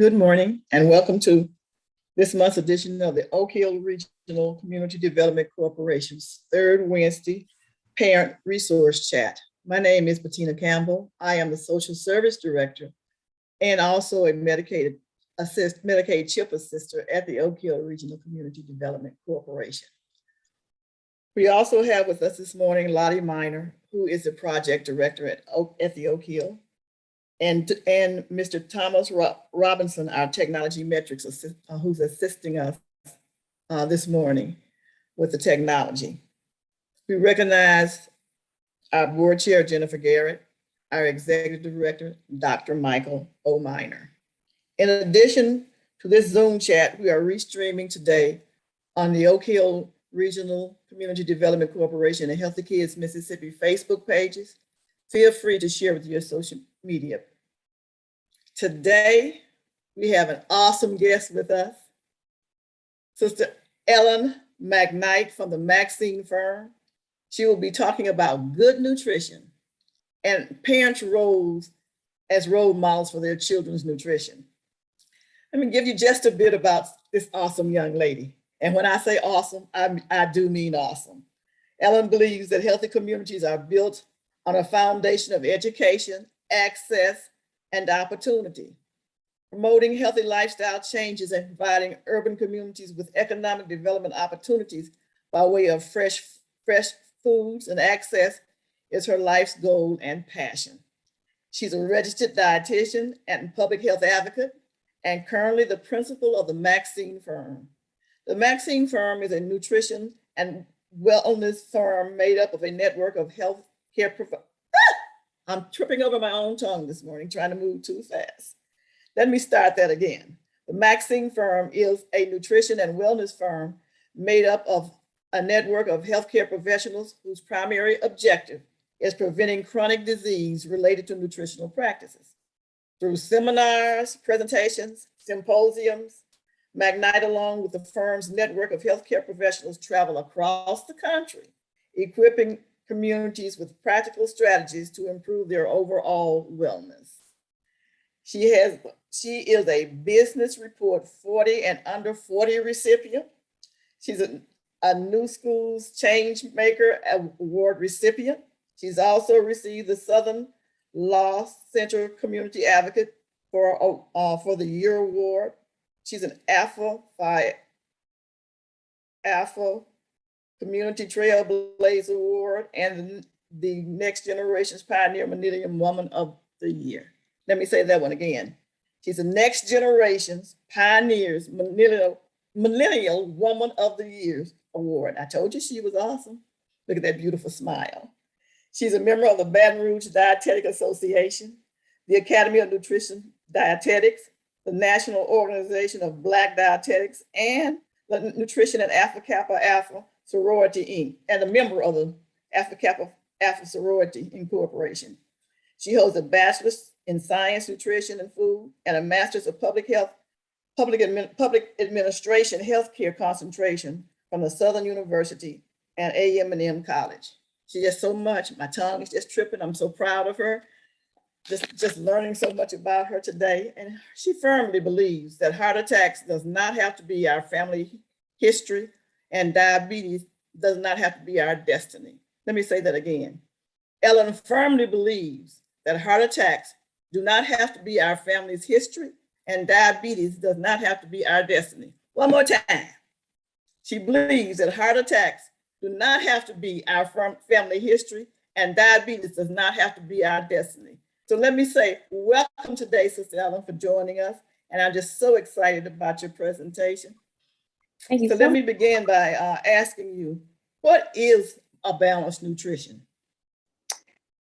Good morning and welcome to this month's edition of the Oak Hill Regional Community Development Corporation's third Wednesday Parent Resource Chat. My name is Bettina Campbell. I am the Social Service Director and also a Medicaid CHIP assister at the Oak Hill Regional Community Development Corporation. We also have with us this morning Lottie Miner, who is the Project Director at the Oak Hill, and Mr. Thomas Robinson, our technology metrics assist, who's assisting us this morning with the technology. We recognize our board chair, Jennifer Garrett, our executive director, Dr. Michael O. Miner. In addition to this Zoom chat, we are restreaming today on the Oak Hill Regional Community Development Corporation and Healthy Kids Mississippi Facebook pages. Feel free to share with your social media. Today, we have an awesome guest with us, Sister Ellen McKnight from the Maxine firm. She will be talking about good nutrition and parents' roles as role models for their children's nutrition. Let me give you just a bit about this awesome young lady. And when I say awesome, I do mean awesome. Ellen believes that healthy communities are built on a foundation of education, access, and opportunity. Promoting healthy lifestyle changes and providing urban communities with economic development opportunities by way of fresh foods and access is her life's goal and passion. She's a registered dietitian and public health advocate, and currently the principal of the Maxine firm. The Maxine firm is a nutrition and wellness firm made up of a network of health care providers. I'm tripping over my own tongue this morning, trying to move too fast. Let me start that again. The Maxine firm is a nutrition and wellness firm made up of a network of healthcare professionals whose primary objective is preventing chronic disease related to nutritional practices. Through seminars, presentations, symposiums, McKnight, along with the firm's network of healthcare professionals, travel across the country, equipping communities with practical strategies to improve their overall wellness. She is a Business Report 40 and Under 40 recipient. She's a New Schools Change Maker Award recipient. She's also received the Southern Law Center Community Advocate for the Year Award. She's an Alpha Community Trailblazer Award and the Next Generation's Pioneer Millennium Woman of the Year. Let me say that one again. She's a Next Generation's Pioneers Millennial Woman of the Year Award. I told you she was awesome. Look at that beautiful smile. She's a member of the Baton Rouge Dietetic Association, the Academy of Nutrition Dietetics, the National Organization of Black Dietetics, and the Nutrition and Alpha Kappa Alpha Sorority Inc., and a member of the Alpha Kappa Alpha Sorority Incorporation. She holds a bachelor's in science, nutrition, and food, and a master's of public administration, healthcare concentration from the Southern University and A&M College. She does so much. My tongue is just tripping. I'm so proud of her. Just learning so much about her today. And she firmly believes that heart attacks does not have to be our family history, and diabetes does not have to be our destiny. Let me say that again. Ellen firmly believes that heart attacks do not have to be our family's history, and diabetes does not have to be our destiny. One more time. She believes that heart attacks do not have to be our family history, and diabetes does not have to be our destiny. So let me say, welcome today, Sister Ellen, for joining us. And I'm just so excited about your presentation. Thank you. So let me begin by asking you, what is a balanced nutrition?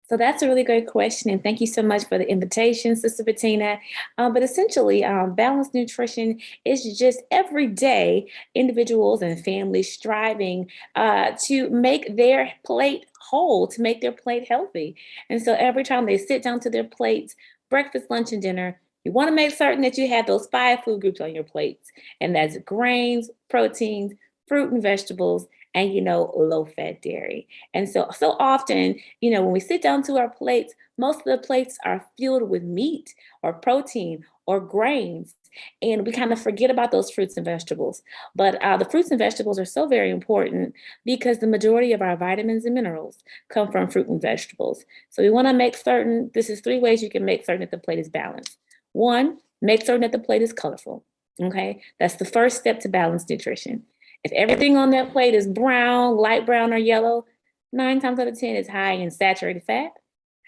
So that's a really great question. And thank you so much for the invitation, Sister Bettina. But essentially, balanced nutrition is just every day individuals and families striving to make their plate whole, to make their plate healthy. And so every time they sit down to their plates, breakfast, lunch, and dinner, you want to make certain that you have those 5 food groups on your plates. And that's grains, proteins, fruit and vegetables, and, low-fat dairy. And so often, when we sit down to our plates, most of the plates are filled with meat or protein or grains. And we kind of forget about those fruits and vegetables. But the fruits and vegetables are so very important because the majority of our vitamins and minerals come from fruit and vegetables. So we want to make certain, this is 3 ways you can make certain that the plate is balanced. One, make certain that the plate is colorful. Okay, that's the first step to balanced nutrition. If everything on that plate is brown, light brown, or yellow, 9 times out of 10 is high in saturated fat,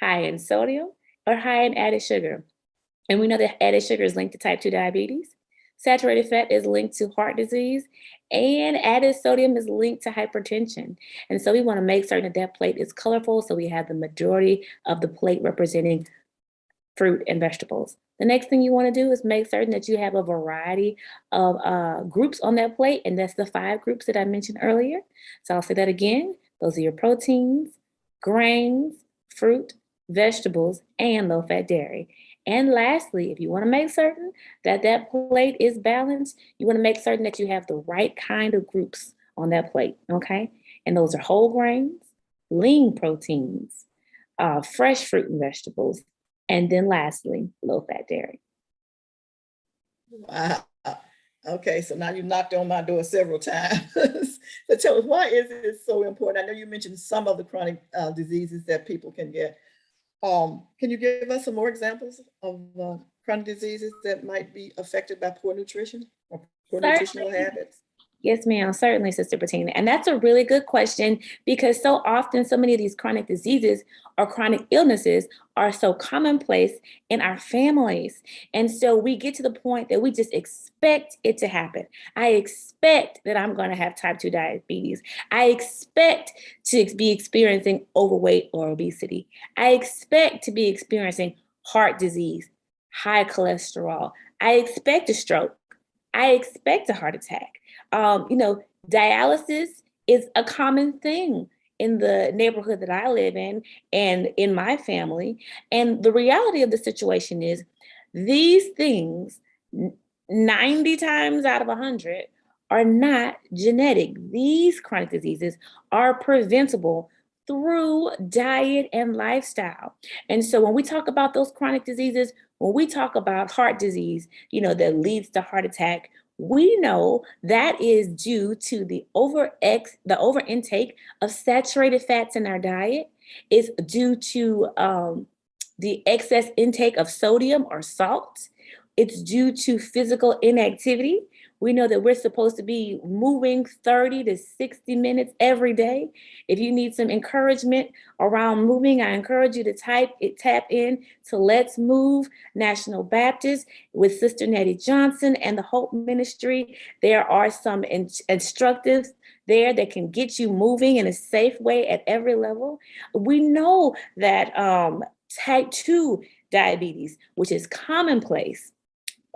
high in sodium, or high in added sugar. And we know that added sugar is linked to type 2 diabetes. Saturated fat is linked to heart disease, and added sodium is linked to hypertension. And so we want to make certain that that plate is colorful so we have the majority of the plate representing fruit and vegetables. The next thing you want to do is make certain that you have a variety of groups on that plate, and that's the 5 groups that I mentioned earlier. So I'll say that again. Those are your proteins, grains, fruit, vegetables, and low-fat dairy. And lastly, if you want to make certain that that plate is balanced, you want to make certain that you have the right kind of groups on that plate, okay? And those are whole grains, lean proteins, fresh fruit and vegetables, and then lastly, low-fat dairy. Wow. Okay, so now you knocked on my door several times. So tell us, why is it so important? I know you mentioned some of the chronic diseases that people can get. Can you give us some more examples of chronic diseases that might be affected by poor nutrition or poor nutritional Certainly. habits? Yes, ma'am. Certainly, Sister Bettina. And that's a really good question because so often, so many of these chronic diseases or chronic illnesses are so commonplace in our families. And so we get to the point that we just expect it to happen. I expect that I'm going to have type 2 diabetes. I expect to be experiencing overweight or obesity. I expect to be experiencing heart disease, high cholesterol. I expect a stroke. I expect a heart attack. Dialysis is a common thing in the neighborhood that I live in and in my family. And the reality of the situation is these things, 90 times out of 100, are not genetic. These chronic diseases are preventable through diet and lifestyle. And so when we talk about those chronic diseases, when we talk about heart disease, that leads to heart attack, we know that is due to the over intake of saturated fats in our diet. It's due to the excess intake of sodium or salt. It's due to physical inactivity. We know that we're supposed to be moving 30 to 60 minutes every day. If you need some encouragement around moving, I encourage you to tap in to Let's Move National Baptist with Sister Nettie Johnson and the Hope Ministry. There are some instructors there that can get you moving in a safe way at every level. We know that type 2 diabetes, which is commonplace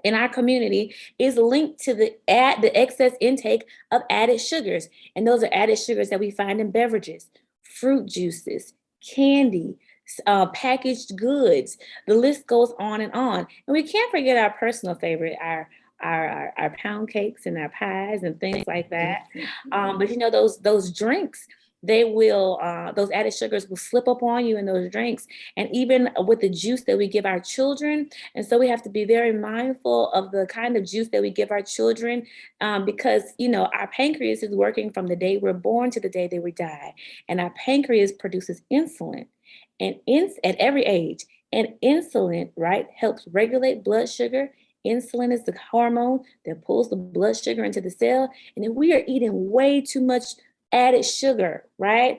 in our community, is linked to the excess intake of added sugars. And those are added sugars that we find in beverages, fruit juices, candy, packaged goods. The list goes on and on. And we can't forget our personal favorite, our pound cakes and our pies and things like that. But those drinks, those added sugars will slip up on you in those drinks, and even with the juice that we give our children. And so we have to be very mindful of the kind of juice that we give our children, because our pancreas is working from the day we're born to the day that we die, and our pancreas produces insulin, and at every age. And insulin, right, helps regulate blood sugar. Insulin is the hormone that pulls the blood sugar into the cell. And if we are eating way too much added sugar, right,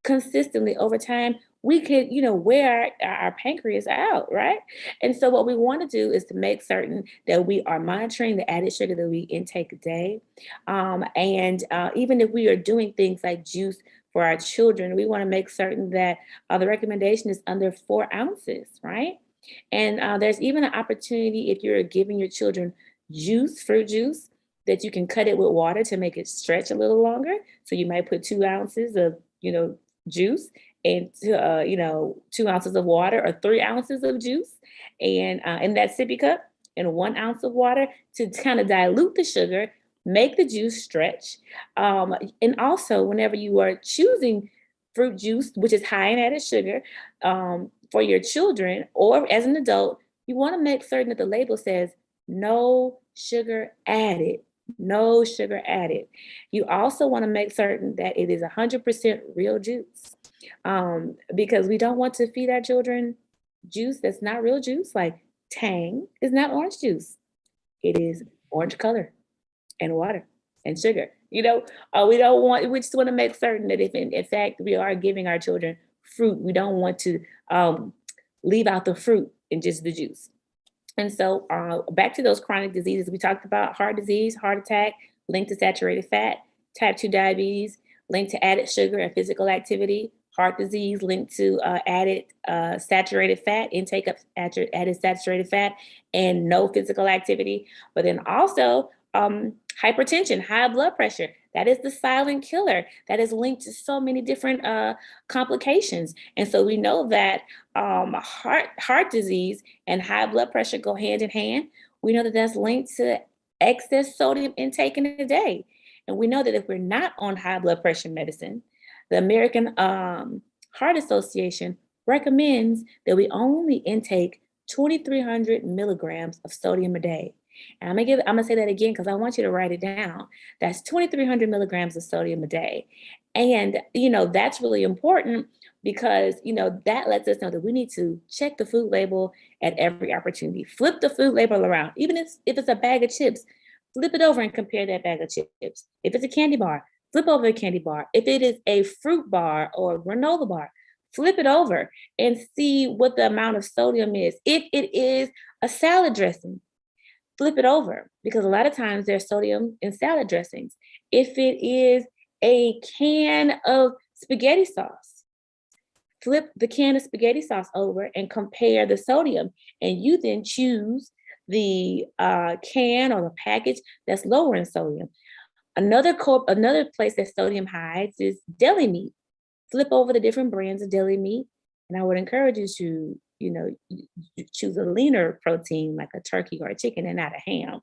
consistently over time, we could, wear our pancreas out, right? And so what we want to do is to make certain that we are monitoring the added sugar that we intake a day. And even if we are doing things like juice for our children, we want to make certain that the recommendation is under 4 ounces, right? And there's even an opportunity if you're giving your children fruit juice, that you can cut it with water to make it stretch a little longer. So you might put 2 ounces of, juice and 2 ounces of water, or 3 ounces of juice, and in that sippy cup, and 1 ounce of water to kind of dilute the sugar, make the juice stretch. And also, whenever you are choosing fruit juice, which is high in added sugar, for your children or as an adult, you want to make certain that the label says No sugar added. No sugar added. You also want to make certain that it is 100% real juice, because we don't want to feed our children juice that's not real juice. Like Tang is not orange juice, it is orange color and water and sugar. We don't want, we just want to make certain that if in fact we are giving our children fruit, we don't want to um, leave out the fruit and just the juice. And so back to those chronic diseases, we talked about heart disease, heart attack, linked to saturated fat, type 2 diabetes, linked to added sugar and physical activity, heart disease linked to added saturated fat, intake of added saturated fat, and no physical activity. But then also hypertension, high blood pressure. That is the silent killer. That is linked to so many different complications. And so we know that heart disease and high blood pressure go hand in hand. We know that that's linked to excess sodium intake in a day. And we know that if we're not on high blood pressure medicine, the American Heart Association recommends that we only intake 2,300 milligrams of sodium a day. And I'm gonna say that again because I want you to write it down. That's 2,300 milligrams of sodium a day. And that's really important because that lets us know that we need to check the food label at every opportunity. Flip the food label around, even if it's a bag of chips, flip it over and compare that bag of chips. If it's a candy bar, flip over a candy bar. If it is a fruit bar or granola bar, flip it over and see what the amount of sodium is. If it is a salad dressing, flip it over because a lot of times there's sodium in salad dressings. If it is a can of spaghetti sauce, flip the can of spaghetti sauce over and compare the sodium. And you then choose the can or the package that's lower in sodium. Another place that sodium hides is deli meat. Flip over the different brands of deli meat, and I would encourage you to, choose a leaner protein like a turkey or a chicken and not a ham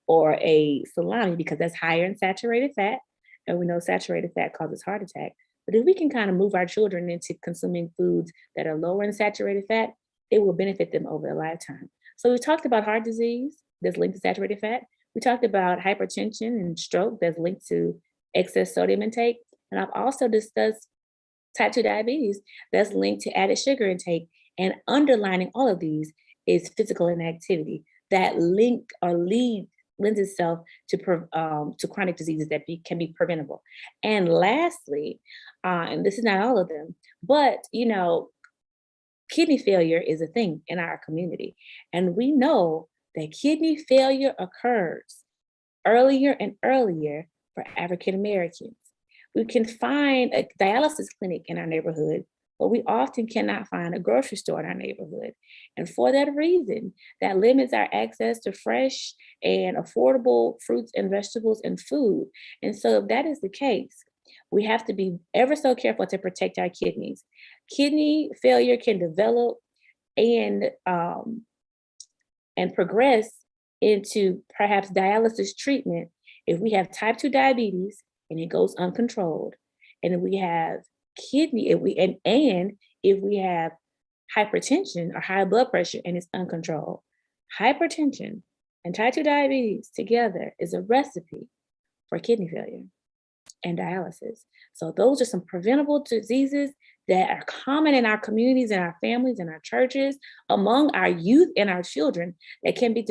or a salami because that's higher in saturated fat, and we know saturated fat causes heart attack. But if we can kind of move our children into consuming foods that are lower in saturated fat, it will benefit them over a lifetime. So we talked about heart disease that's linked to saturated fat. We talked about hypertension and stroke that's linked to excess sodium intake. And I've also discussed type 2 diabetes that's linked to added sugar intake. And underlining all of these is physical inactivity that lends itself to chronic diseases that can be preventable. And lastly, and this is not all of them, but kidney failure is a thing in our community. And we know that kidney failure occurs earlier and earlier for African Americans. We can find a dialysis clinic in our neighborhood, but we often cannot find a grocery store in our neighborhood. And for that reason, that limits our access to fresh and affordable fruits and vegetables and food. And so if that is the case, we have to be ever so careful to protect our kidneys. Kidney failure can develop and progress into perhaps dialysis treatment if we have type 2 diabetes and it goes uncontrolled, and if we have kidney, if we have hypertension or high blood pressure and it's uncontrolled. Hypertension and type 2 diabetes together is a recipe for kidney failure and dialysis. So those are some preventable diseases that are common in our communities, in our families, in our churches, among our youth and our children that can be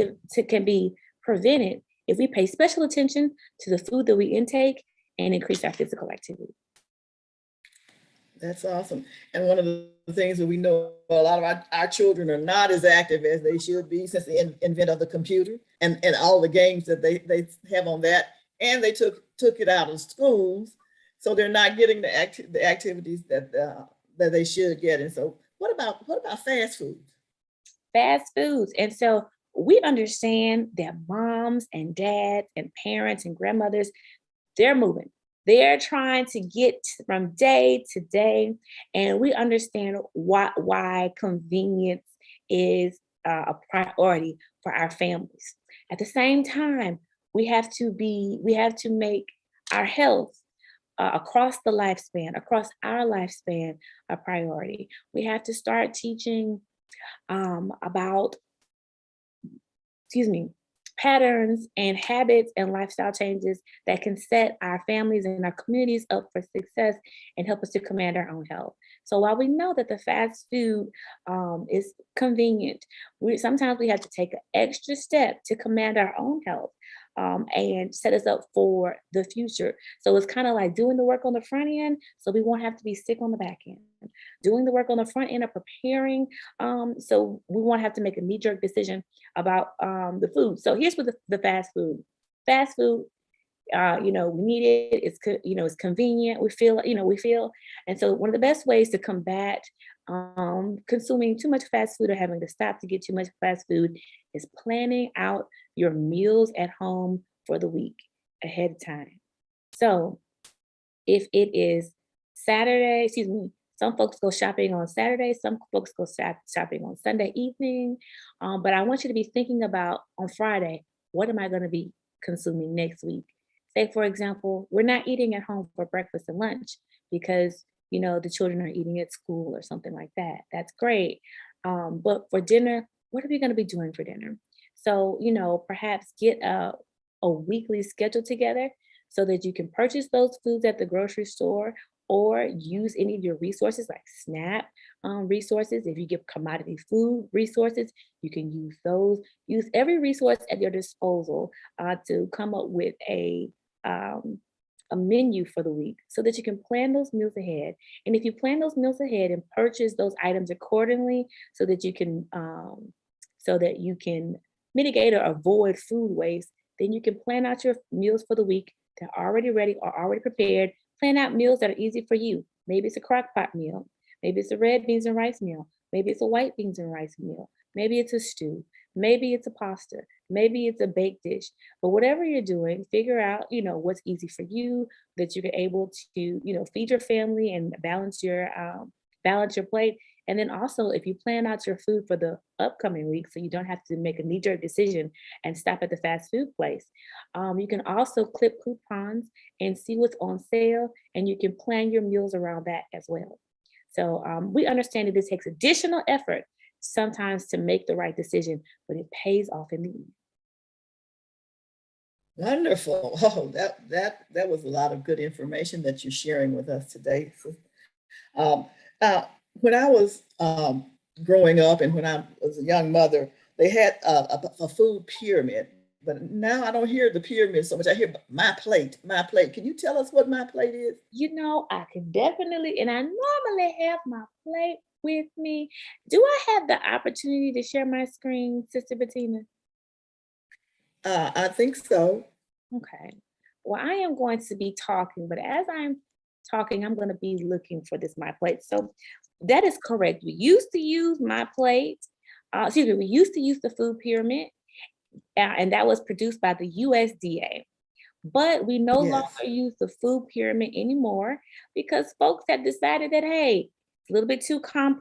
prevented if we pay special attention to the food that we intake and increase our physical activity. That's awesome. And one of the things that we know, a lot of our children are not as active as they should be since the invent of the computer and all the games that they have on that. And they took it out of schools. So they're not getting the activities that they should get. And so what about fast foods? Fast foods. And so we understand that moms and dads and parents and grandmothers, they're moving. They're trying to get from day to day. And we understand why convenience is a priority for our families. At the same time, we have to make our health across our lifespan, a priority. We have to start teaching about patterns and habits and lifestyle changes that can set our families and our communities up for success and help us to command our own health. So while we know that the fast food is convenient, sometimes we have to take an extra step to command our own health and set us up for the future. So it's kind of like doing the work on the front end so we won't have to be sick on the back end. Doing the work on the front end of preparing so we won't have to make a knee jerk decision about the food. So here's what the fast food. Fast food, we need it. It's convenient. We feel. And so one of the best ways to combat consuming too much fast food or having to stop to get too much fast food is planning out your meals at home for the week ahead of time. So if it is Saturday, excuse me, some folks go shopping on Saturday, some folks go shopping on Sunday evening. But I want you to be thinking about on Friday, what am I going to be consuming next week? Say, for example, we're not eating at home for breakfast and lunch because, the children are eating at school or something like that. That's great. But for dinner, what are we going to be doing for dinner? So, perhaps get a weekly schedule together so that you can purchase those foods at the grocery store or use any of your resources like SNAP resources. If you get commodity food resources, you can use those. Use every resource at your disposal to come up with um, a menu for the week so that you can plan those meals ahead. And if you plan those meals ahead and purchase those items accordingly so that you can mitigate or avoid food waste, then you can plan out your meals for the week. They're already ready or already prepared. Plan out meals that are easy for you. Maybe it's a crock pot meal. Maybe it's a red beans and rice meal. Maybe it's a white beans and rice meal. Maybe it's a stew. Maybe it's a pasta. Maybe it's a baked dish. But whatever you're doing, figure out, what's easy for you that you're able to, feed your family and balance your plate. And then also, if you plan out your food for the upcoming week, so you don't have to make a knee-jerk decision and stop at the fast food place, you can also clip coupons and see what's on sale, and you can plan your meals around that as well. So we understand that this takes additional effort sometimes to make the right decision, but it pays off in the end. Wonderful. Oh, that was a lot of good information that you're sharing with us today. So, Um, uh, when I was growing up and when I was a young mother, they had a food pyramid, but now I don't hear the pyramid so much. I hear my plate, my plate. Can you tell us what my plate is? I can definitely, and I normally have my plate with me. Do I have the opportunity to share my screen, Sister Bettina? I think so. Okay. Well, I am going to be talking, but as I'm talking, I'm going to be looking for this my plate. So that is correct. We used to use my plate. We used to use the food pyramid, and that was produced by the USDA. But we no longer Yes. use the food pyramid anymore because folks have decided that, hey, it's a little bit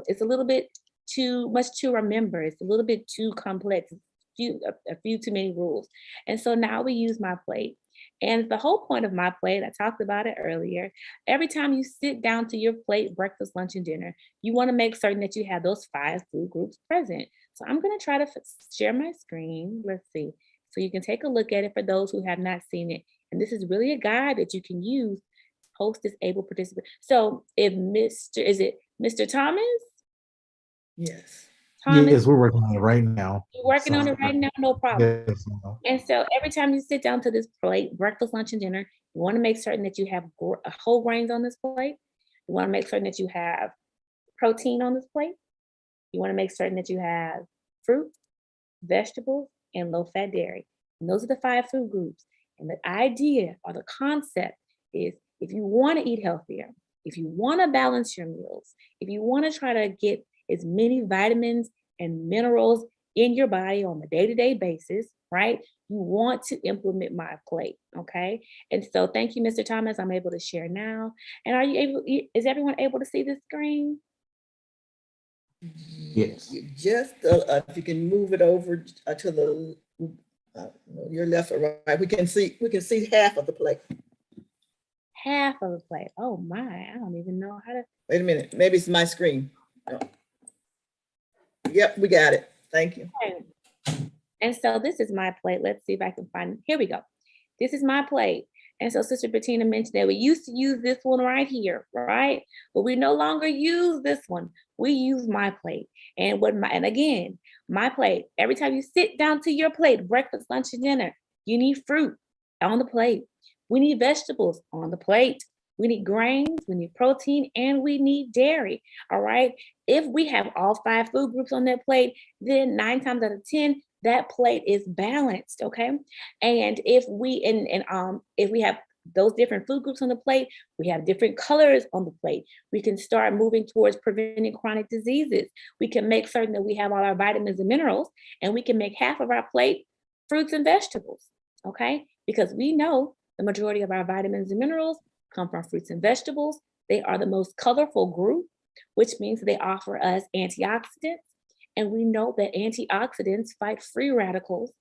it's a little bit too much to remember. It's a little bit too complex. A few too many rules. And so now we use my plate. And the whole point of my plate, I talked about it earlier. Every time you sit down to your plate, breakfast, lunch, and dinner, you want to make certain that you have those 5 food groups present. So I'm going to try to share my screen. Let's see. So you can take a look at it for those who have not seen it. And this is really a guide that you can use post disabled participant. So if is it Mr. Thomas? Yes. Thomas, Yes, we're working on it right now. you're working on So, it right now, no problem. yes, no. And so every time you sit down to this plate, breakfast, lunch, and dinner, you want to make certain that you have whole grains on this plate. You want to make certain that you have protein on this plate. You want to make certain that you have fruit, vegetables, and low fat dairy. And those are the 5 food groups. And the idea or the concept is if you want to eat healthier, if you want to balance your meals, if you want to try to get as many vitamins and minerals in your body on a day-to-day basis, right? You want to implement my plate, okay? And so thank you, Mr. Thomas. I'm able to share now. And is everyone able to see the screen? Yes. Just if you can move it over to the your left or right, we can see half of the plate. Half of the plate. Oh my, I don't even know how to. Wait a minute, maybe it's my screen. No. Yep, we got it. Thank you. Okay. And so this is my plate. Let's see if I can find, here we go. This is my plate. And so Sister Bettina mentioned that we used to use this one right here, right? But we no longer use this one. We use my plate. And again, my plate. Every time you sit down to your plate, breakfast, lunch, and dinner, you need fruit on the plate. We need vegetables on the plate. We need grains, we need protein, and we need dairy. All right. If we have all five food groups on that plate, then 9 times out of 10, that plate is balanced. Okay. And if we have those different food groups on the plate, we have different colors on the plate. We can start moving towards preventing chronic diseases. We can make certain that we have all our vitamins and minerals, and we can make half of our plate fruits and vegetables. Okay. Because we know the majority of our vitamins and minerals come from fruits and vegetables. They are the most colorful group, which means they offer us antioxidants. And we know that antioxidants fight free radicals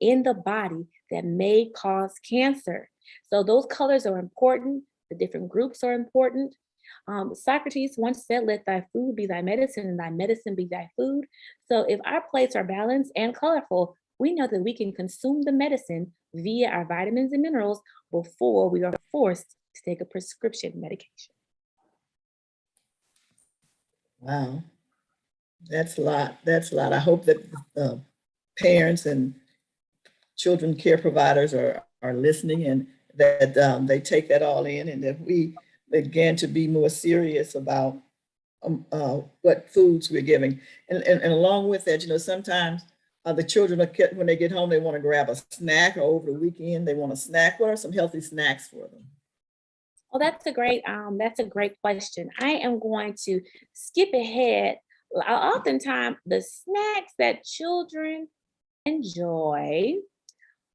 in the body that may cause cancer. So those colors are important. The different groups are important. Socrates once said, "Let thy food be thy medicine, and thy medicine be thy food." So if our plates are balanced and colorful, we know that we can consume the medicine via our vitamins and minerals before we are forced to take a prescription medication. Wow, that's a lot. That's a lot. I hope that parents and children care providers are listening, and that they take that all in, and that we begin to be more serious about what foods we're giving. And along with that, sometimes the children, when they get home, they want to grab a snack, or over the weekend, they want a snack. What are some healthy snacks for them? Well, that's a great question. I am going to skip ahead. Oftentimes, the snacks that children enjoy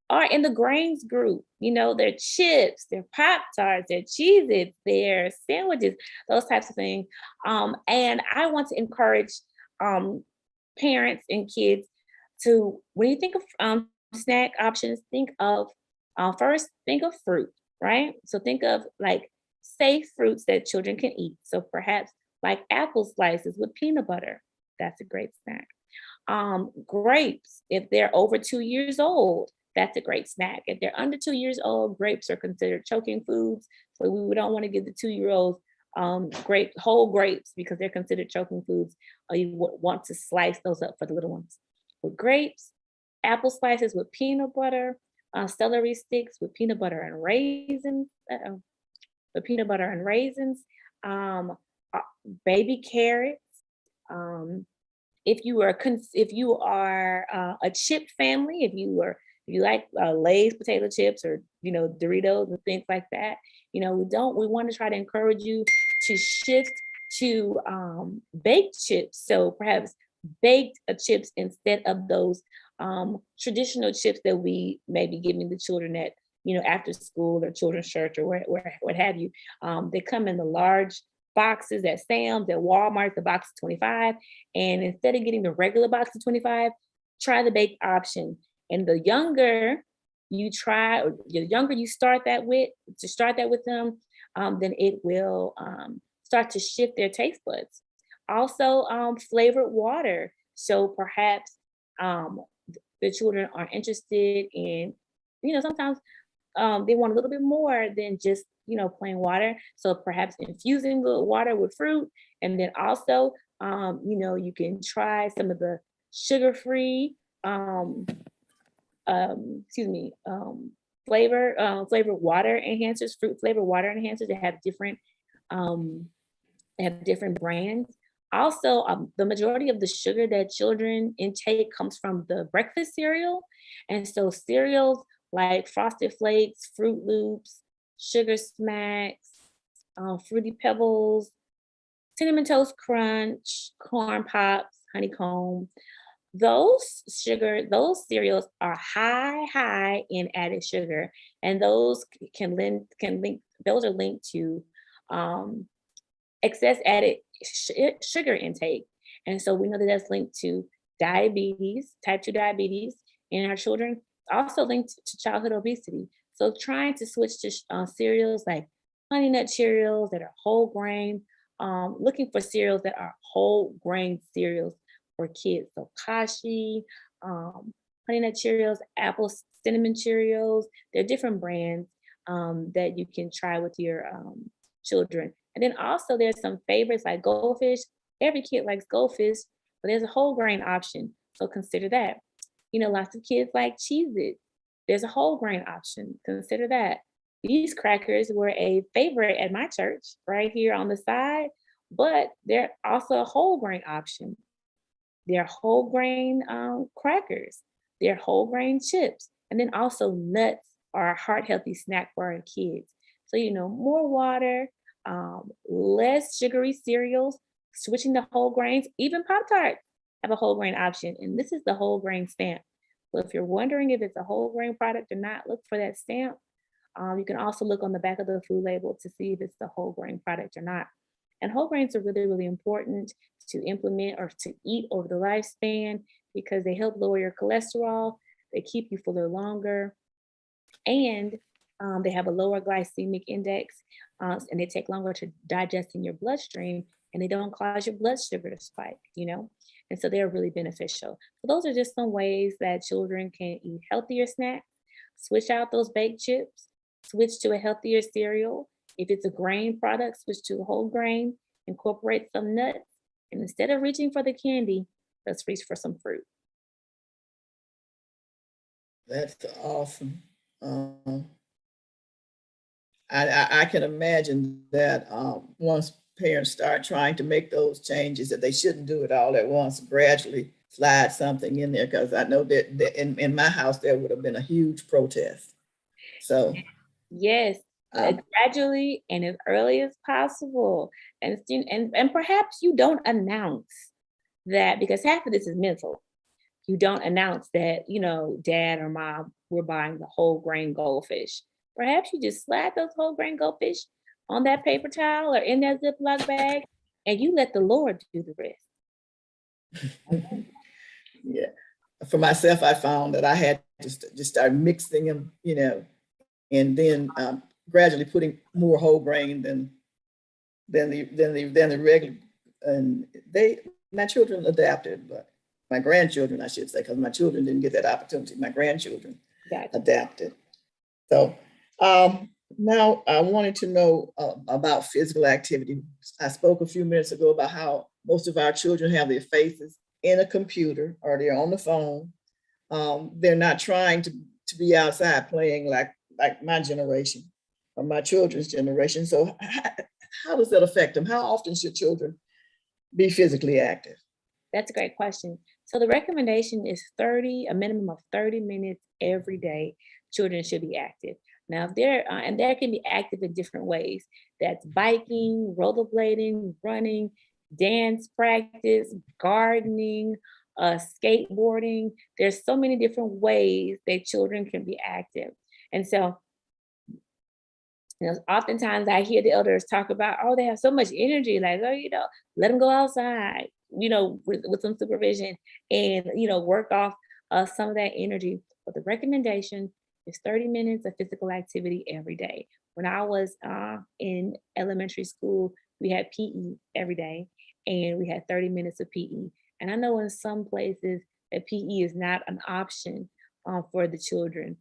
are in the grains group. Their chips, their Pop Tarts, their Cheez-Its, their sandwiches, those types of things. And I want to encourage um, parents and kids to, when you think of snack options, first, think of fruit, right? So think of like safe fruits that children can eat. So perhaps like apple slices with peanut butter. That's a great snack. Grapes, if they're over 2 years old, that's a great snack. If they're under 2 years old, grapes are considered choking foods. So we don't want to give the 2 year olds whole grapes because they're considered choking foods. You would want to slice those up for the little ones. With grapes, apple slices with peanut butter, celery sticks with peanut butter and raisins, with peanut butter and raisins, um, uh, baby carrots. Um, if you are a chip family, if you like Lay's potato chips, or Doritos and things like that, we want to try to encourage you to shift to baked chips. So perhaps baked chips instead of those traditional chips that we may be giving the children at after school or children's church, or what have you. They come in the large boxes at Sam's, at Walmart, the box is 25. And instead of getting the regular box of 25, try the baked option. And the younger you start that with them, then it will start to shift their taste buds. Also, flavored water. So perhaps um, the children are interested in, sometimes they want a little bit more than just plain water. So perhaps infusing the water with fruit, and then also you can try some of the sugar-free um, excuse me flavored water enhancers, fruit flavored water enhancers that um, have different brands. Also, the majority of the sugar that children intake comes from the breakfast cereal. And so cereals like Frosted Flakes, Fruit Loops, Sugar Smacks, Fruity Pebbles, Cinnamon Toast Crunch, Corn Pops, Honeycomb, those cereals are high in added sugar, and those can link those are linked to um, excess added sugar intake. And so we know that that's linked to diabetes, type 2 diabetes in our children, also linked to childhood obesity. So trying to switch to cereals like Honey Nut Cheerios that are whole grain, looking for cereals that are whole grain cereals for kids. So Kashi, Honey Nut Cheerios, Apple Cinnamon Cheerios. There are different brands that you can try with your children. And then also there's some favorites like Goldfish. Every kid likes Goldfish, but there's a whole grain option. So consider that. Lots of kids like Cheez It. There's a whole grain option. Consider that. These crackers were a favorite at my church right here on the side, but they're also a whole grain option. They're whole grain crackers. They're whole grain chips. And then also nuts are a heart healthy snack for our kids. So, more water, less sugary cereals, switching to whole grains, even Pop Tarts have a whole grain option. And this is the whole grain stamp. So if you're wondering if it's a whole grain product or not, look for that stamp. You can also look on the back of the food label to see if it's the whole grain product or not. And whole grains are really, really important to implement or to eat over the lifespan because they help lower your cholesterol, they keep you fuller longer, and they have a lower glycemic index, and they take longer to digest in your bloodstream, and they don't cause your blood sugar to spike. And so they're really beneficial. So those are just some ways that children can eat healthier snacks, switch out those baked chips, switch to a healthier cereal. If it's a grain product, switch to a whole grain, incorporate some nuts, and instead of reaching for the candy, let's reach for some fruit. That's awesome. I can imagine that once parents start trying to make those changes, that they shouldn't do it all at once, gradually slide something in there, because I know that in my house, there would have been a huge protest. So, Yes, um, gradually and as early as possible. And perhaps you don't announce that because half of this is mental. You don't announce that, dad or mom, we're buying the whole grain goldfish. Perhaps you just slide those whole grain goldfish on that paper towel or in that Ziploc bag and you let the Lord do the rest. yeah, for myself, I found that I had to just start mixing them, and then gradually putting more whole grain than the regular. And my children adapted, but my grandchildren, I should say, because my children didn't get that opportunity. My grandchildren Gotcha. adapted. So now I wanted to know about physical activity. I spoke a few minutes ago about how most of our children have their faces in a computer or they're on the phone. They're not trying to be outside playing like my generation or my children's generation. So how does that affect them? How often should children be physically active? That's a great question. So the recommendation is a minimum of 30 minutes every day. Children should be active. Now, if and they can be active in different ways. That's biking, rollerblading, running, dance practice, gardening, skateboarding. There's so many different ways that children can be active. And so oftentimes I hear the elders talk about, oh, they have so much energy, like, oh, let them go outside, with some supervision and, work off some of that energy. But the recommendation is 30 minutes of physical activity every day. When I was in elementary school, we had PE every day and we had 30 minutes of PE. And I know in some places that PE is not an option for the children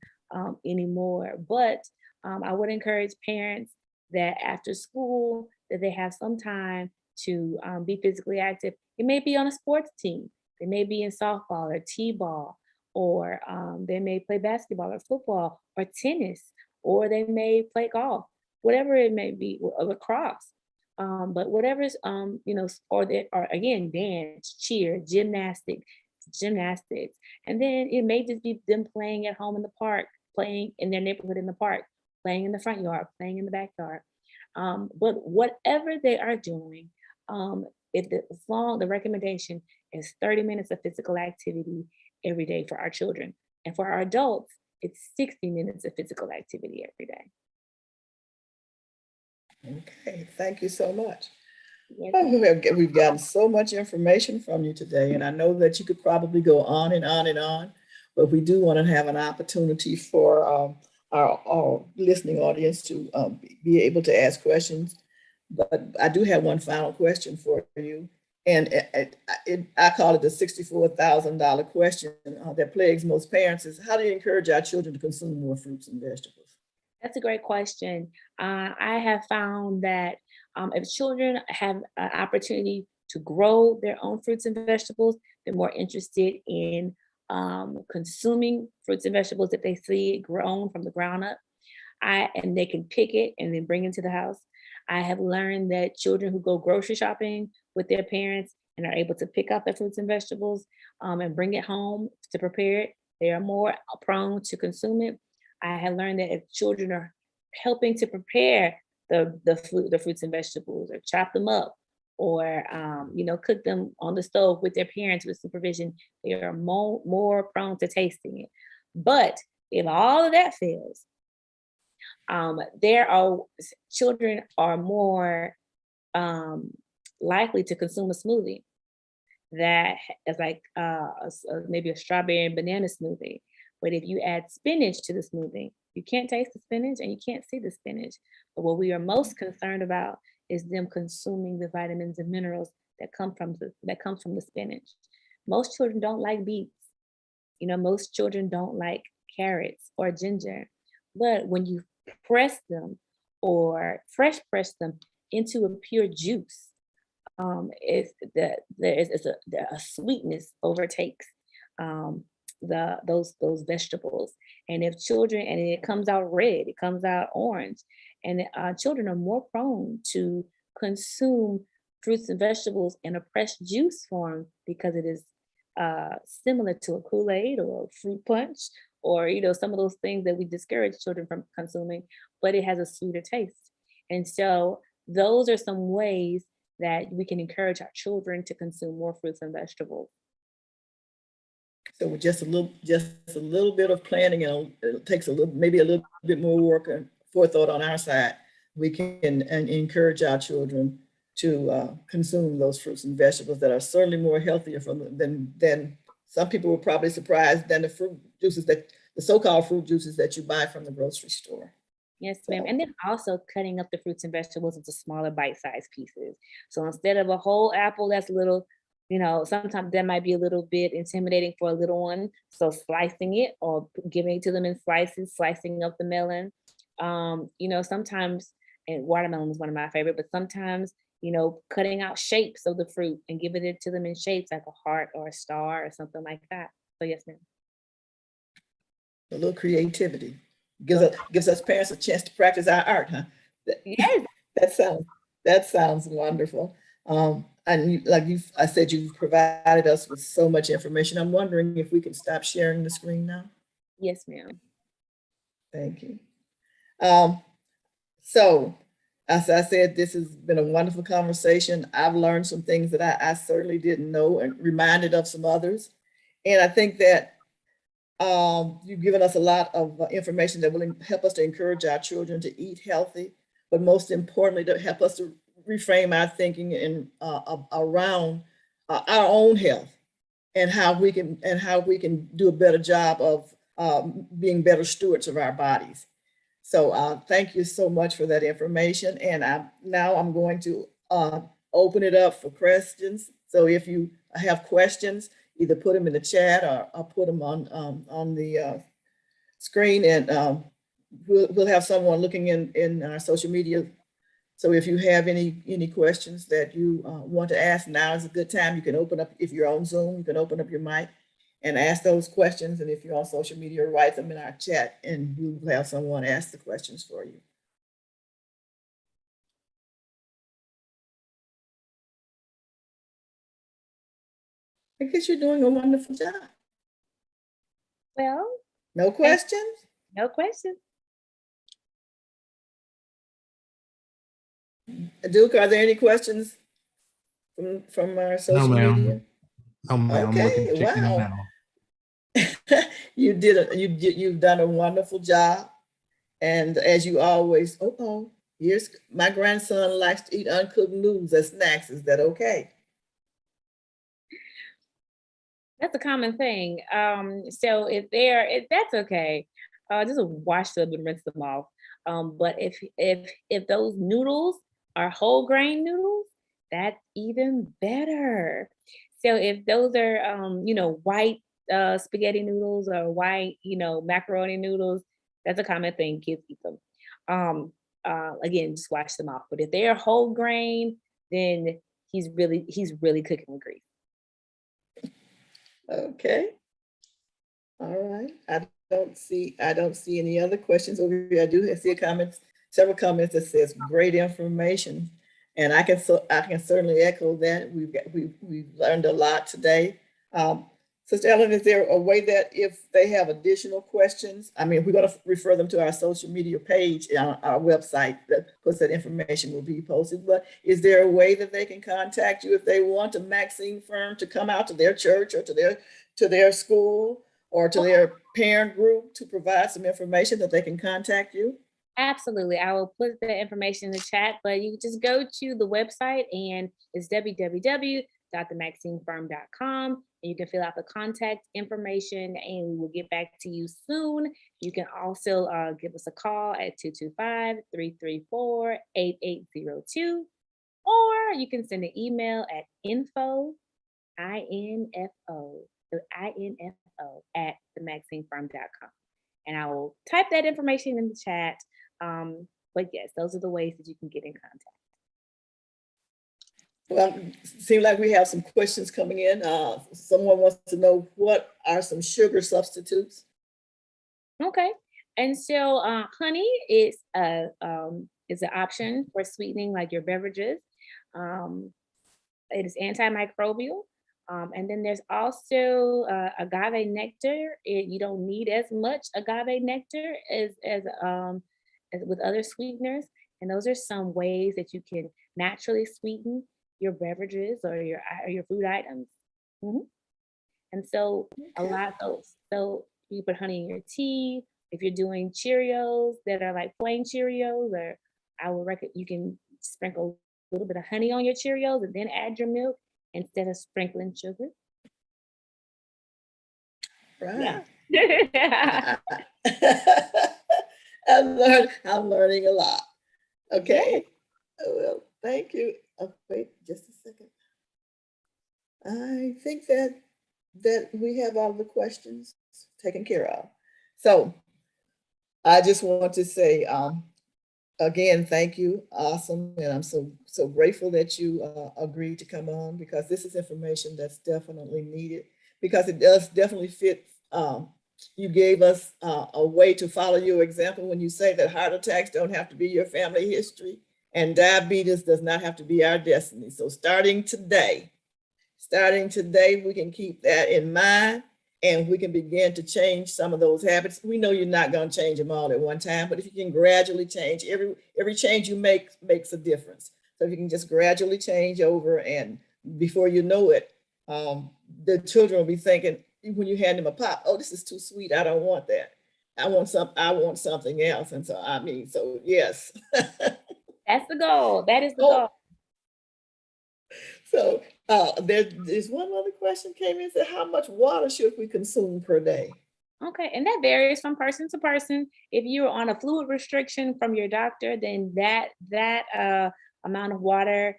anymore, but I would encourage parents that after school that they have some time to be physically active. It may be on a sports team. They may be in softball or t-ball, or they may play basketball or football or tennis, or they may play golf, whatever it may be, or lacrosse. But whatever's or again dance, cheer, gymnastics, and then it may just be them playing at home in the park, playing in their neighborhood in the park, playing in the front yard, playing in the backyard. But whatever they are doing, as long the recommendation is 30 minutes of physical activity every day for our children. And for our adults, it's 60 minutes of physical activity every day. Okay, thank you so much. Yes, Oh, we've gotten so much information from you today, and I know that you could probably go on and on and on, but we do want to have an opportunity for our listening audience to be able to ask questions. But I do have one final question for you, And I call it the $64,000 question that plagues most parents is, how do you encourage our children to consume more fruits and vegetables? That's a great question. I have found that if children have an opportunity to grow their own fruits and vegetables, they're more interested in consuming fruits and vegetables that they see grown from the ground up. And they can pick it and then bring it to the house. I have learned that children who go grocery shopping with their parents and are able to pick out their fruits and vegetables and bring it home to prepare it, they are more prone to consume it. I have learned that if children are helping to prepare the fruits and vegetables, or chop them up, or cook them on the stove with their parents with supervision, they are more prone to tasting it. But if all of that fails, there are children are more um, likely to consume a smoothie that is like maybe a strawberry and banana smoothie. But if you add spinach to the smoothie, you can't taste the spinach and you can't see the spinach. But what we are most concerned about is them consuming the vitamins and minerals that comes from the spinach. Most children don't like beets. Most children don't like carrots or ginger. But when you press them or fresh press them into a pure juice, it's a sweetness overtakes those vegetables. And if children, and it comes out red, it comes out orange, and children are more prone to consume fruits and vegetables in a fresh juice form because it is similar to a Kool-Aid or a fruit punch, or some of those things that we discourage children from consuming, but it has a sweeter taste. And so those are some ways that we can encourage our children to consume more fruits and vegetables. So with just a little bit of planning, and it takes maybe a little bit more work and forethought on our side, we can and encourage our children to consume those fruits and vegetables that are certainly more healthier than some people were probably surprised than the so-called fruit juices that you buy from the grocery store. Yes, ma'am. So And then also cutting up the fruits and vegetables into smaller bite-sized pieces. So instead of a whole apple that's little, sometimes that might be a little bit intimidating for a little one. So slicing it or giving it to them in slices, slicing up the melon. Sometimes, and watermelon is one of my favorite, but sometimes, cutting out shapes of the fruit and giving it to them in shapes like a heart or a star or something like that. So yes, ma'am. a little creativity gives us parents a chance to practice our art, huh? That, Yes. that sounds that sounds wonderful. And I said, you've provided us with so much information. I'm wondering if we can stop sharing the screen now. Yes, ma'am. Thank you. Um, so, as I said, this has been a wonderful conversation. I've learned some things that I certainly didn't know, and reminded of some others. And I think that you've given us a lot of information that will help us to encourage our children to eat healthy, but most importantly, to help us to reframe our thinking around our own health, and how we can do a better job of being better stewards of our bodies. So thank you so much for that information. And now I'm going to open it up for questions. So if you have questions, either put them in the chat, or put them on the screen, and we'll have someone looking in our social media. So if you have any questions that you want to ask, now is a good time. You can open up, if you're on Zoom, you can open up your mic and ask those questions. And if you're on social media, write them in our chat, and we'll have someone ask the questions for you. I guess you're doing a wonderful job. Well, No questions? no questions. Duke, are there any questions from our No, social media? ma'am. No, ma'am. I'm looking Okay, to check in wow. now. You've done a wonderful job. And as you always, here's my grandson likes to eat uncooked noodles as snacks. Is that okay? That's a common thing. So if that's okay, just wash them and rinse them off. But if those noodles are whole grain noodles, That's even better. So if those are, white spaghetti noodles or white, macaroni noodles, that's a common thing. Kids eat them. Um, again, just wash them off. But if they're whole grain, then he's really cooking with grease. Okay. All right. I don't see any other questions over here. I do see a comment, several comments that says great information. And I can certainly echo that. We've learned a lot today. Um, Sister Ellen, is there a way that if they have additional questions, I mean, we're going to refer them to our social media page on our website that puts that information will be posted. But is there a way that they can contact you if they want a Maxine firm to come out to their church or to their school or to their parent group to provide some information that they can contact you? Absolutely. I will put the information in the chat, but you just go to the website and it's www.themaximefirm.com and you can fill out the contact information and we will get back to you soon. You can also give us a call at 225-334-8802 or you can send an email at info at themaximefirm.com and I will type that information in the chat. But yes, those are the ways that you can get in contact. Well, seems like we have some questions coming in. Someone wants to know what are some sugar substitutes? Okay. And so honey is an option for sweetening like your beverages. Um, it is antimicrobial. And then there's also agave nectar. You don't need as much agave nectar as with other sweeteners. And those are some ways that you can naturally sweeten your beverages or your food items. Mhm. And so a Okay. lot of those. So you put honey in your tea. If you're doing Cheerios that are like plain Cheerios, or I would recommend you can sprinkle a little bit of honey on your Cheerios and then add your milk instead of sprinkling sugar. Right. Yeah. I'm learning a lot. Yeah. Okay. Well, thank you. Wait just a second. I think that we have all the questions taken care of. So I just want to say again, thank you. Awesome. And I'm so grateful that you agreed to come on because this is information that's definitely needed because it does definitely fit. You gave us a way to follow your example when you say that heart attacks don't have to be your family history and diabetes does not have to be our destiny. So starting today, we can keep that in mind and we can begin to change some of those habits. We know you're not going to change them all at one time, but if you can gradually change, every change you make makes a difference. So if you can just gradually change over and before you know it, the children will be thinking when you hand them a pop, oh, this is too sweet. I don't want that. I want something else. And so I mean, so yes. That's the goal. That is the Oh, goal. so there's one other question came in, said, how much water should we consume per day? Okay, and that varies from person to person. If you're on a fluid restriction from your doctor, then that amount of water,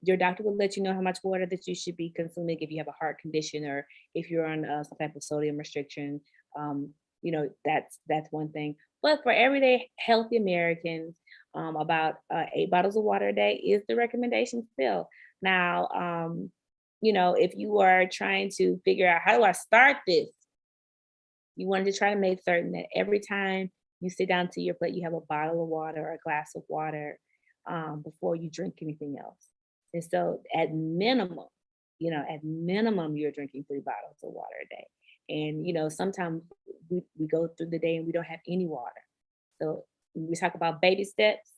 your doctor will let you know how much water that you should be consuming if you have a heart condition or if you're on some type of sodium restriction. That's one thing. But for everyday healthy Americans, about 8 bottles of water a day is the recommendation still. Now, if you are trying to figure out how do I start this, you wanted to try to make certain that every time you sit down to your plate, you have a bottle of water or a glass of water before you drink anything else. And so, at minimum, you're drinking 3 bottles of water a day. And sometimes we go through the day and we don't have any water. So when we talk about baby steps,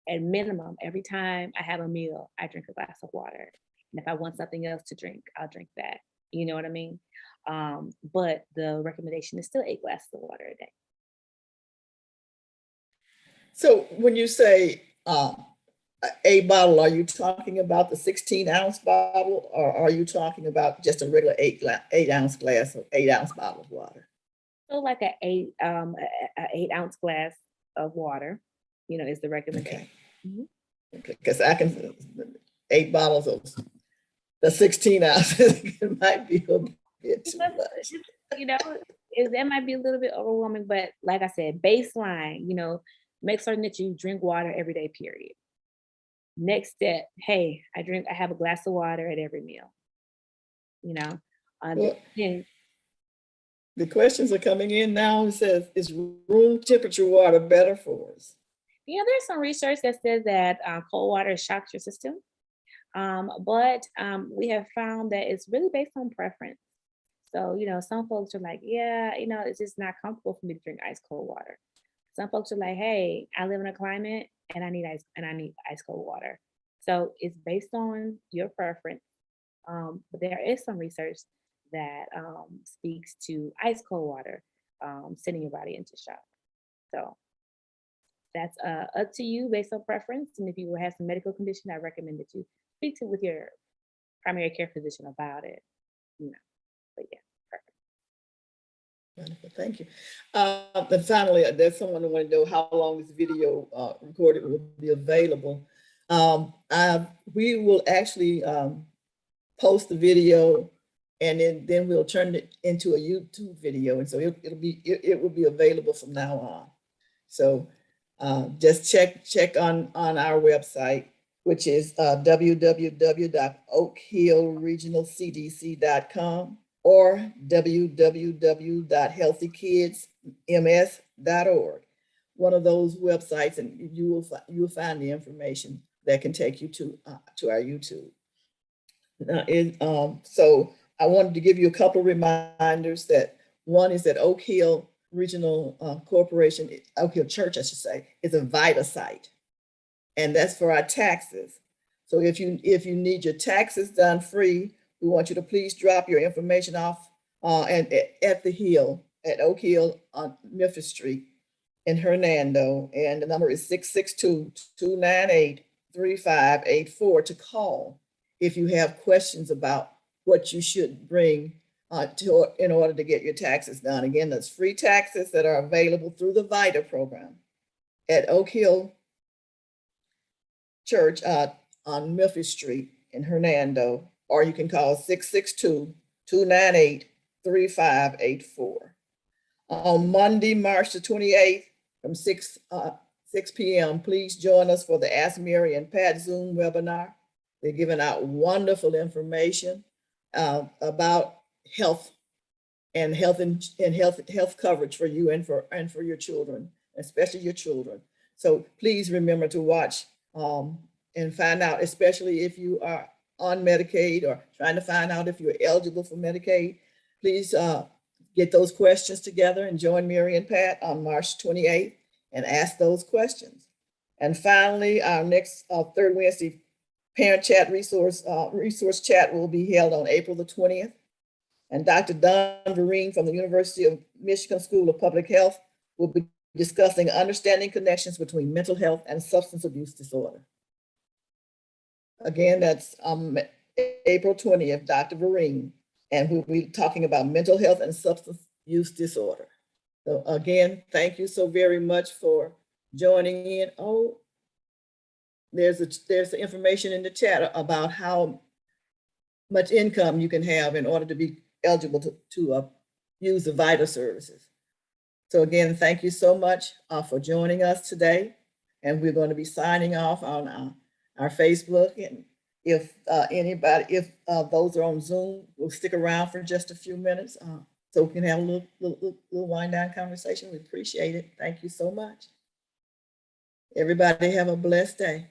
at minimum, every time I have a meal, I drink a glass of water. And if I want something else to drink, I'll drink that. You know what I mean? But the recommendation is still 8 glasses of water a day. So when you say a bottle, are you talking about the 16-ounce bottle, or are you talking about just a regular 8-ounce glass or 8-ounce bottle of water? So like a 8 ounce glass of water, is the recommendation. Okay, Mhm. because I can 8 bottles of the 16 ounces. It might be a bit too much. You know, that might be a little bit overwhelming, but like I said, baseline, make certain that you drink water every day, period. Next step, hey, I have a glass of water at every meal. Well, Then the questions are coming in now. It says, is room temperature water better for us? there's some research that says that cold water shocks your system. But we have found that it's really based on preference. So, some folks are like, yeah, it's just not comfortable for me to drink ice cold water. Some folks are like, hey, I live in a climate and I need ice cold water. So it's based on your preference. But there is some research that speaks to ice cold water sending your body into shock. So that's up to you based on preference. And if you have some medical condition, I recommend that you speak with your primary care physician about it. But yeah, perfect. Wonderful, thank you. And finally, there's someone who want to know how long this video recorded will be available. We will actually post the video, and then we'll turn it into a YouTube video, and so it will be available from now on. So just check on our website, which is www.oakhillregionalcdc.com or www.healthykidsms.org. One of those websites, and you will find the information that can take you to our YouTube. So I wanted to give you a couple of reminders. That one is that Oak Hill Regional Corporation, Oak Hill Church, I should say, is a VITA site, and that's for our taxes. So if you need your taxes done free, we want you to please drop your information off at the Hill, at Oak Hill on Memphis Street in Hernando, and the number is 662-298-3584 to call if you have questions about what you should bring in order to get your taxes done. Again, that's free taxes that are available through the VITA program at Oak Hill Church on Memphis Street in Hernando, or you can call 662-298-3584. On Monday, March the 28th, from 6 p.m., please join us for the Ask Mary and Pat Zoom webinar. They're giving out wonderful information about health and health coverage for you and for your children, especially your children. So please remember to watch and find out, especially if you are on Medicaid or trying to find out if you're eligible for Medicaid. Please get those questions together and join Mary and Pat on March 28th and ask those questions. And finally, our next third Wednesday parent chat resource chat will be held on April the 20th. And Dr. Don Vereen from the University of Michigan School of Public Health will be discussing understanding connections between mental health and substance abuse disorder. Again, that's April 20th, Dr. Vereen, and we'll be talking about mental health and substance use disorder. So again, thank you so very much for joining in. Oh, there's the information in the chat about how much income you can have in order to be eligible to use the VITA services. So again, thank you so much for joining us today. And we're going to be signing off on our Facebook. And if those are on Zoom, we'll stick around for just a few minutes so we can have a little wind down conversation. We appreciate it. Thank you so much. Everybody have a blessed day.